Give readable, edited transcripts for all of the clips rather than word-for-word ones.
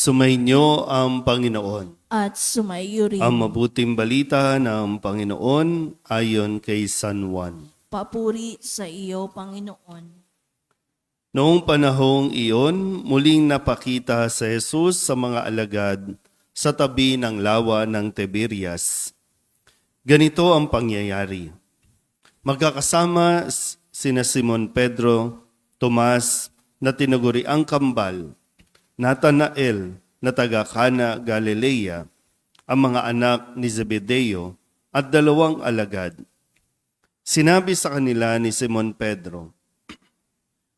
Sumainyo ang Panginoon. at sumaiyo rin. Ang mabuting balita ng Panginoon ayon kay San Juan. Papuri sa iyo, Panginoon. Noong panahong iyon, muling napakita sa Jesus sa mga alagad sa tabi ng lawa ng Tiberias. Ganito ang pangyayari. Magkakasama sina Simon Pedro, Tomas na tinaguriang kambal, Natanael na taga Cana, Galilea, ang mga anak ni Zebedeo at dalawang alagad. Sinabi sa kanila ni Simon Pedro,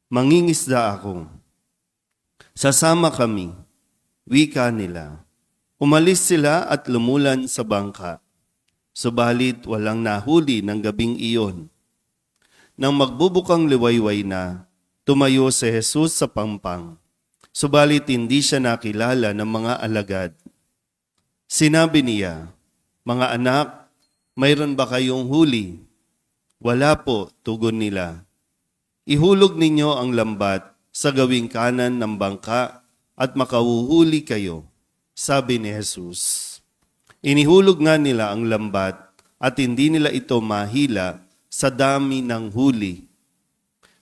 "Mangingisda ako. Sasama kami." Wika nila. Umalis sila at lumulan sa bangka. Subalit walang nahuli ng gabing iyon. Nang magbubukang liwayway na, tumayo si Jesus sa pampang. Subalit hindi siya nakilala ng mga alagad. Sinabi niya, "Mga anak, mayroon ba kayong huli?" "Wala po," tugon nila. "Ihulog ninyo ang lambat sa gawing kanan ng bangka at makauhuli kayo," sabi ni Jesus. Inihulog nga nila ang lambat at hindi nila ito mahila sa dami ng huli.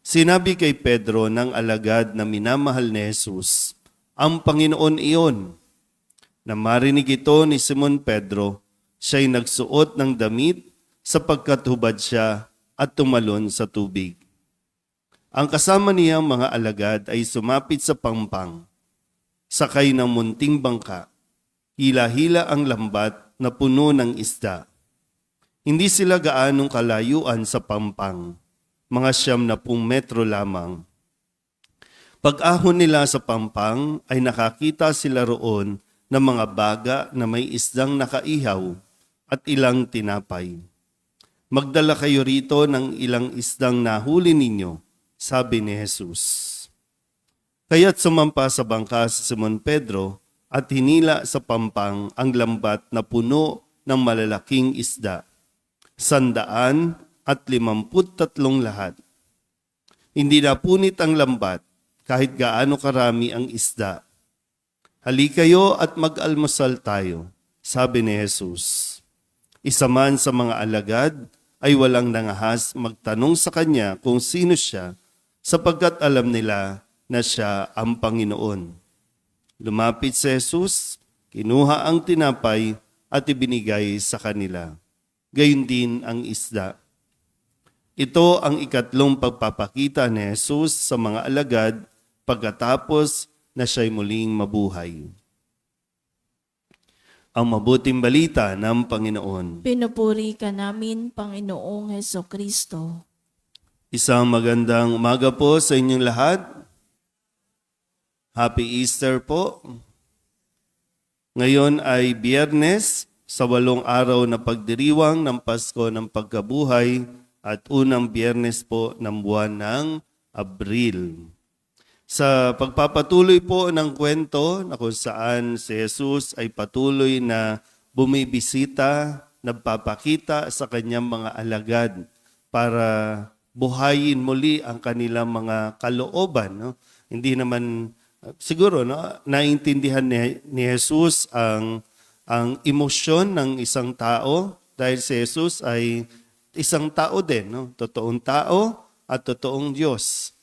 Sinabi kay Pedro ng alagad na minamahal ni Jesus, "Ang Panginoon iyon." Na marinig ito ni Simon Pedro, siya'y nagsuot ng damit sapagkat hubad siya at tumalon sa tubig. Ang kasama niyang mga alagad ay sumapit sa pampang, sakay ng munting bangka. Hila-hila ang lambat na puno ng isda. Hindi sila gaanong kalayuan sa pampang, mga 90 metro lamang. Pag-ahon nila sa pampang ay nakakita sila roon ng mga baga na may isdang nakaihaw at ilang tinapay. "Magdala kayo rito ng ilang isdang nahuli ninyo," sabi ni Jesus. Kaya't sumampa sa bangka si Simon Pedro at hinila sa pampang ang lambat na puno ng malalaking isda, 153 lahat. Hindi napunit ang lambat kahit gaano karami ang isda. "Halikayo at mag-almusal tayo," sabi ni Jesus. Isa man sa mga alagad ay walang nangahas magtanong sa kanya kung sino siya, sapagkat alam nila na siya ang Panginoon. Lumapit si Jesus, kinuha ang tinapay at ibinigay sa kanila. Gayon din ang isda. Ito ang ikatlong pagpapakita ni Jesus sa mga alagad pagkatapos na siya'y muling mabuhay. Ang mabuting balita ng Panginoon. Pinupuri ka namin, Panginoong Hesukristo. Isang magandang umaga po sa inyong lahat. Happy Easter po. Ngayon ay Biyernes, sa 8 araw na pagdiriwang ng Pasko ng Pagkabuhay at unang Biyernes po ng buwan ng Abril. Sa pagpapatuloy po ng kwento na kung saan si Jesus ay patuloy na bumibisita, nagpapakita sa kanyang mga alagad para buhayin muli ang kanilang mga kalooban. No? Hindi naman, siguro, no? Naintindihan ni Jesus ang emosyon ng isang tao dahil si Jesus ay isang tao din, no? Totoong tao at totoong Diyos.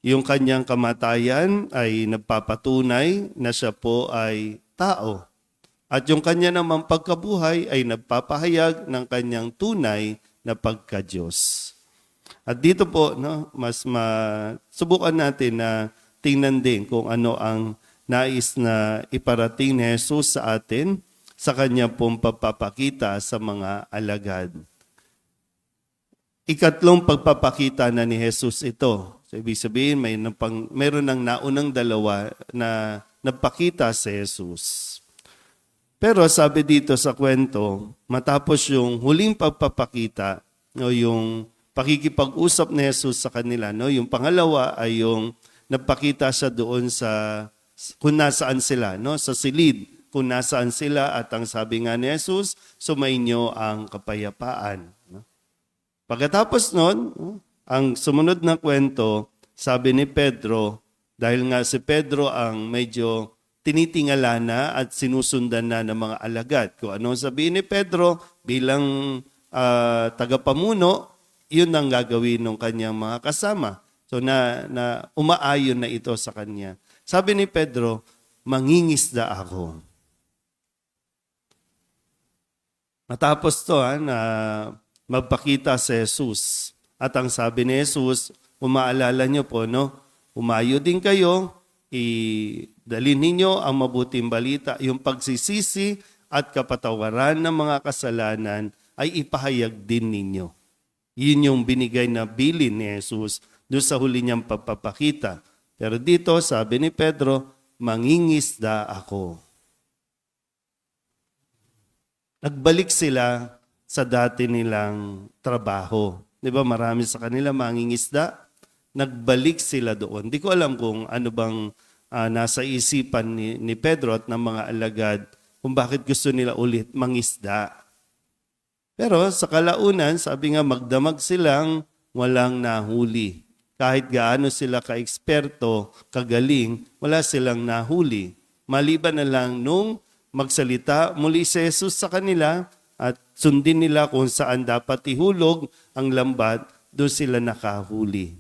Yung kanyang kamatayan ay nagpapatunay na siya po ay tao. At yung kanya namang pagkabuhay ay nagpapahayag ng kanyang tunay na pagka-Diyos. At dito po, no, mas subukan natin na tingnan din kung ano ang nais na iparating ni Jesus sa atin sa kanya pong pagpapakita sa mga alagad. Ikatlong pagpapakita na ni Jesus ito. So, ibig sabihin, mayroon ng naunang dalawa na nagpakita si Jesus. Pero sabi dito sa kwento, matapos yung huling pagpapakita, no, yung pakikipag-usap ni Jesus sa kanila, no, yung pangalawa ay yung nagpakita siya doon sa kung nasaan sila, no, sa silid, kung nasaan sila, at ang sabi nga ni Jesus, sumainyo ang kapayapaan. No? Pagkatapos nun, ang sumunod na kwento, sabi ni Pedro, dahil nga si Pedro ang medyo tinitingala na at sinusundan na ng mga alagad. Kung ano sabihin ni Pedro bilang tagapamuno, yun ang gagawin ng kanyang mga kasama. So na umaayon na ito sa kanya. Sabi ni Pedro, mangingisda ako. Matapos to na magpakita si Jesus. At ang sabi ni Jesus, umaalala nyo po, no? Umayo din kayo, idalhin ninyo ang mabuting balita, yung pagsisisi at kapatawaran ng mga kasalanan ay ipahayag din ninyo. Yun yung binigay na bilin ni Jesus doon sa huli niyang pagpapakita. Pero dito, sabi ni Pedro, mangingisda ako. Nagbalik sila sa dati nilang trabaho. Di ba marami sa kanila mangingisda? Nagbalik sila doon. Di ko alam kung ano bang nasa isipan ni Pedro at ng mga alagad kung bakit gusto nila ulit mangisda. Pero sa kalaunan, sabi nga magdamag silang walang nahuli. Kahit gaano sila ka-eksperto, kagaling, wala silang nahuli. Maliban na lang nung magsalita muli si Jesus sa kanila at sundin nila kung saan dapat ihulog ang lambat, doon sila nakahuli.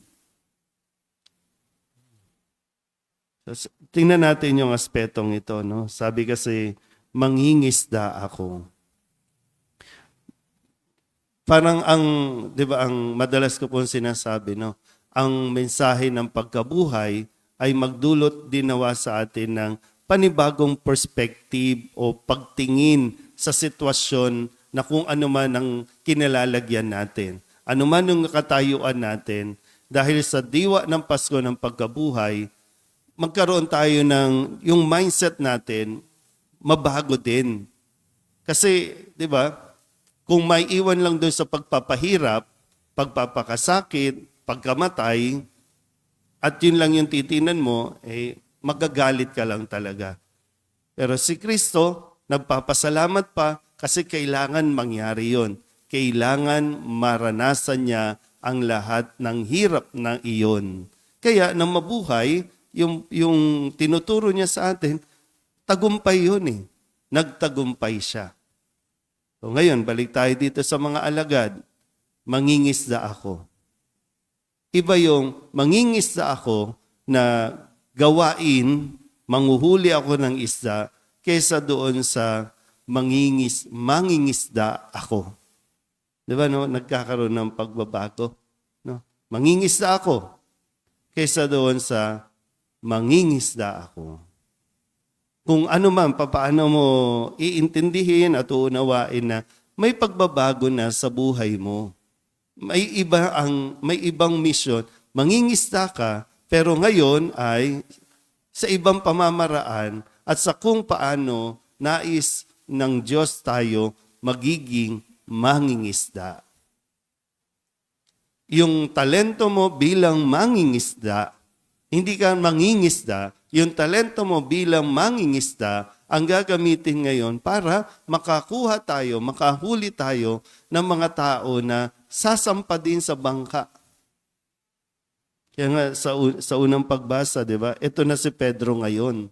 So, tingnan natin yung aspetong ito. No? Sabi kasi, mangingisda ako. Parang di ba, ang madalas ko pong sinasabi, no? Ang mensahe ng pagkabuhay ay magdulot din nawa sa atin ng panibagong perspective o pagtingin sa sitwasyon na kung ano man ang kinalalagyan natin. Ano man yung katayuan natin, dahil sa diwa ng Pasko ng pagkabuhay, magkaroon tayo ng, yung mindset natin, mabago din. Kasi, di ba, kung may iwan lang doon sa pagpapahirap, pagpapakasakit, pagkamatay, at yun lang yung titinan mo, magagalit ka lang talaga. Pero si Kristo, nagpapasalamat pa kasi kailangan mangyari yon. Kailangan maranasan niya ang lahat ng hirap na iyon. Kaya nang mabuhay, yung tinuturo niya sa atin, tagumpay yun eh. Nagtagumpay siya. So ngayon, balik tayo dito sa mga alagad. Mangingisda ako. Iba yung mangingisda ako na gawain, manghuhuli ako ng isda, kesa doon sa mangingisda ako. Di ba, no? Nagkakaroon ng pagbabago. No? Mangingisda ako, kesa doon sa mangingisda ako. Kung ano man, paano mo iintindihin at uunawain na may pagbabago na sa buhay mo. May ibang mission. Mangingisda ka, pero ngayon ay sa ibang pamamaraan at sa kung paano nais ng Diyos tayo magiging mangingisda. Yung talento mo bilang mangingisda, hindi ka mangingisda, yung talento mo bilang mangingisda ang gagamitin ngayon para makakuha tayo, makahuli tayo ng mga tao na sasampa din sa bangka. Kaya nga sa unang pagbasa, di ba? Ito na si Pedro ngayon.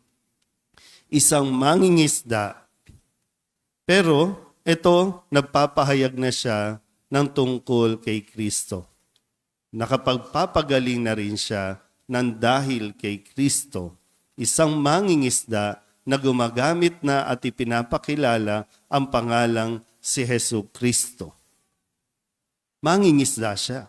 Isang mangingisda. Pero ito, nagpapahayag na siya ng tungkol kay Kristo. Nakapagpapagaling na rin siya ng dahil kay Kristo. Isang mangingisda na gumagamit na at ipinapakilala ang pangalang si Hesus Kristo. Mangingisda siya.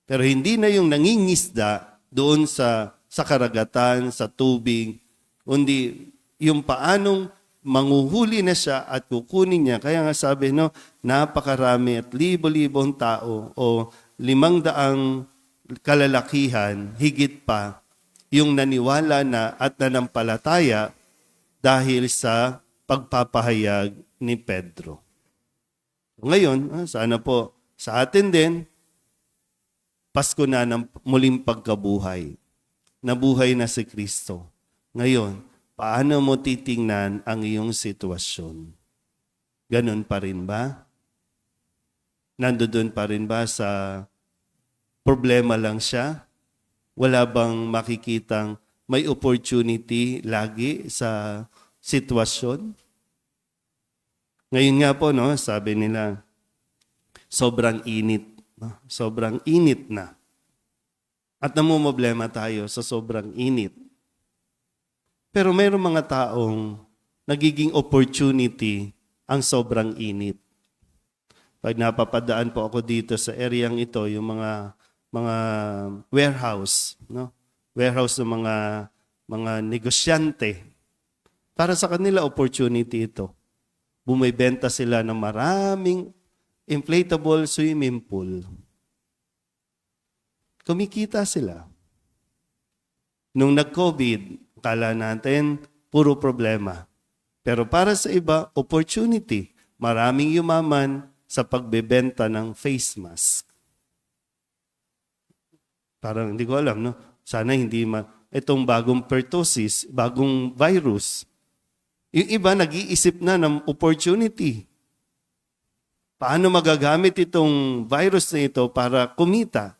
Pero hindi na yung nangingisda doon sa karagatan, sa tubig, kundi yung paanong manghuhuli na siya at kukunin niya. Kaya nga sabi, no, napakarami at libo-libong tao o 500 kalalakihan, higit pa, yung naniwala na at nanampalataya dahil sa pagpapahayag ni Pedro. Ngayon, sana po sa atin din, Pasko na ng muling pagkabuhay. Nabuhay na si Kristo. Ngayon, paano mo titingnan ang iyong sitwasyon? Ganun pa rin ba? Nandoon pa rin ba sa problema lang siya? Wala bang makikitang may opportunity lagi sa sitwasyon? Ngayon nga po, no, sabi nila, sobrang init. No? Sobrang init na. At namumblema tayo sa sobrang init. Pero mayroong mga taong nagiging opportunity ang sobrang init. Pag napapadaan po ako dito sa areang ito, yung mga warehouse, no? Warehouse ng mga negosyante. Para sa kanila opportunity ito. Bumibenta sila ng maraming inflatable swimming pool. Kumikita sila. Nung nag-COVID, akala natin puro problema. Pero para sa iba, opportunity. Maraming yumaman sa pagbebenta ng face mask. Parang hindi ko alam, no? Sana hindi itong bagong pertussis, bagong virus. Yung iba nag-iisip na ng opportunity. Paano magagamit itong virus na ito para kumita?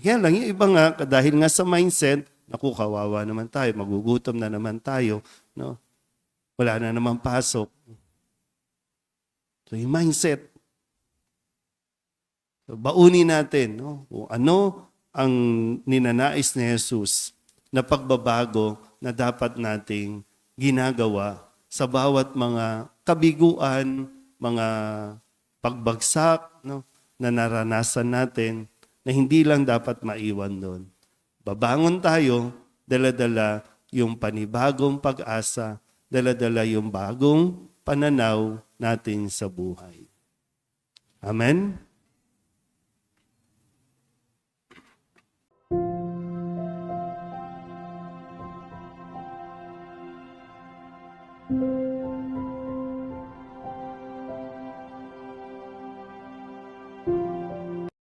Kaya lang, yung iba nga, dahil nga sa mindset, naku, kawawa naman tayo, magugutom na naman tayo, no? Wala na naman pasok. So yung mindset, so, baunin natin, no? Kung ano ang ninanais ni Jesus na pagbabago na dapat nating ginagawa sa bawat mga kabiguan, mga pagbagsak, no, na naranasan natin na hindi lang dapat maiwan doon. Babangon tayo, dala-dala yung panibagong pag-asa, dala-dala yung bagong pananaw natin sa buhay. Amen?